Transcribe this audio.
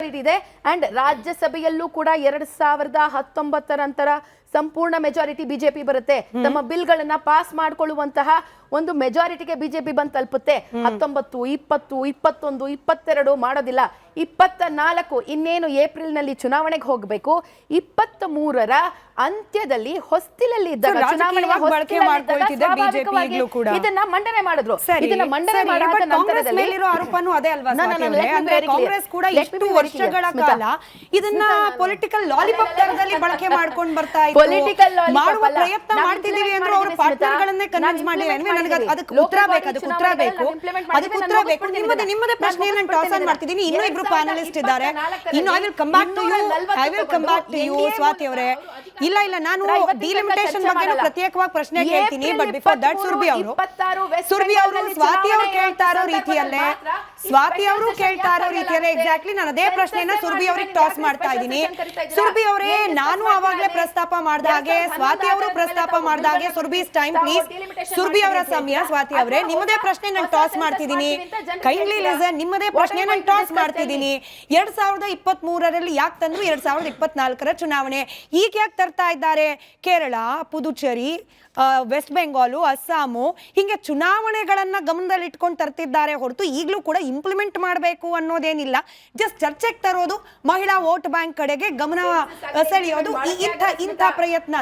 Majority ಇದೆ and ರಾಜ್ಯಸಭೆಯಲ್ಲೂ ಕೂಡ 2019 ನಂತರ ಸಂಪೂರ್ಣ ಮೆಜಾರಿಟಿ ಬಿಜೆಪಿ ಬರುತ್ತೆ. ತಮ್ಮ ಬಿಲ್ಗಳನ್ನ ಪಾಸ್ ಮಾಡ್ಕೊಳ್ಳುವಂತಹ ಒಂದು ಮೆಜಾರಿಟಿಗೆ ಬಿಜೆಪಿ ಬಂದು ತಲುಪುತ್ತೆ. 19, 20, 21, 22 ಮಾಡೋದಿಲ್ಲ. 24 ಇನ್ನೇನು ಏಪ್ರಿಲ್ ನಲ್ಲಿ ಚುನಾವಣೆಗೆ ಹೋಗಬೇಕು. 23ರ ಅಂತ್ಯದಲ್ಲಿ ಹೊಸ್ತಿಲಲ್ಲಿ ಇದ್ದಾಗ ಇದನ್ನ ಮಂಡನೆ ಮಾಡಿದ್ರು. ಇದನ್ನ ಮಂಡನೆ ಮಾಡಿದ ನಂತರದಲ್ಲಿ ಕಾಂಗ್ರೆಸ್ ಕೂಡ ಎಷ್ಟು ವರ್ಷಗಳ ಕಾಲ ಇದನ್ನ ಪೊಲಿಟಿಕಲ್ ಲಾಲಿಪಾಪ್ ತರದಲ್ಲಿ ಬಳಕೆ ಮಾಡ್ಕೊಂಡು ಬರ್ತಾ ಇತ್ತು. ಮಾಡುವ ಪ್ರಯತ್ನ ಮಾಡ್ತಿದೀವಿ ಅಂದ್ರೆ ಅವರು ಪಾರ್ಟ್ನರ್ಗಳನ್ನೇ ಕನ್ವಿನ್ಸ್ ಮಾಡಿ ಅದಕ್ಕೆ ಉತ್ತರ ಬೇಕು. ನಿಮ್ಮದೇ ಪ್ರಶ್ನೆಯನ್ನು ಟಾಸ್ ಆನ್ ಮಾಡ್ತಿದ್ದೀನಿ. ಇನ್ನೂ ಇಬ್ರು ಪ್ಯಾನಲಿಸ್ಟ್ ಇದ್ದಾರೆ. ಇನ್ನು I will come back to you Swathi ಅವರೇ. ಇಲ್ಲ ನಾನು ಡಿಲಿಮಿಟೇಷನ್ ಬಗ್ಗೆ ಪ್ರತ್ಯೇಕವಾಗಿ ಪ್ರಶ್ನೆ ಕೇಳ್ತೀನಿ. ಬಟ್ ಬಿಫೋರ್ ದಟ್ ಸುರ್ಭಿ ಅವರು ಸ್ವಾತಿ ಅವರು ಕೇಳ್ತಾ ಇರೋ ರೀತಿಯಲ್ಲೇ ಎಕ್ಸಾಕ್ಟ್ಲಿ ನಾನು ಅದೇ ಪ್ರಶ್ನೆಯನ್ನ ಸುರ್ಭಿ ಅವ್ರಿಗೆ ಟಾಸ್ ಮಾಡ್ತಾ ಇದ್ದೀನಿ. ಸುರ್ಭಿ ಅವರೇ, ನಾನು ಆವಾಗಲೇ ಪ್ರಸ್ತಾಪ ಮಾಡಿದ ಹಾಗೆ, ಸ್ವಾತಿ ಅವರು ಪ್ರಸ್ತಾಪ ಮಾಡಿದ ಹಾಗೆ, ಸುರ್ಭಿಸ್ ಟೈಮ್ ಪ್ಲೀಸ್. ಸುರ್ಭಿ ಅವರ ಸಮಯ. ಸ್ವಾತಿ ಅವರೇ, ನಿಮ್ಮದೇ ಪ್ರಶ್ನೆ ನಾನು ಟಾಸ್ ಮಾಡ್ತಿದ್ದೀನಿ. Kindly listen. ನಿಮ್ಮದೇ ಪ್ರಶ್ನೆ ನಾನು ಟಾಸ್ ಮಾಡ್ತಿದ್ದೀನಿ. 2023ರಲ್ಲಿ ಯಾಕೆ ತಂದ್ರು 2024ರ ಚುನಾವಣೆ ಈಗ ಯಾಕೆ ತರ್ತಾ ಇದ್ದಾರೆ? ಕೇರಳ, ಪುದುಚೇರಿ, ವೆಸ್ಟ್ ಬೆಂಗಾಲು, ಅಸ್ಸಾಮು ಹಿಂಗೆ ಚುನಾವಣೆಗಳನ್ನ ಗಮನದಲ್ಲಿ ಇಟ್ಕೊಂಡು ತರ್ತಿದ್ದಾರೆ ಹೊರತು ಈಗಲೂ ಕೂಡ ಇಂಪ್ಲಿಮೆಂಟ್ ಮಾಡಬೇಕು ಅನ್ನೋದೇನಿಲ್ಲ. ಜಸ್ಟ್ ಚರ್ಚೆಗೆ ತರೋದು, ಮಹಿಳಾ ವೋಟ್ ಬ್ಯಾಂಕ್ ಕಡೆಗೆ ಗಮನ ಸೆಳೆಯೋದು ಇಂಥ ಪ್ರಯತ್ನ.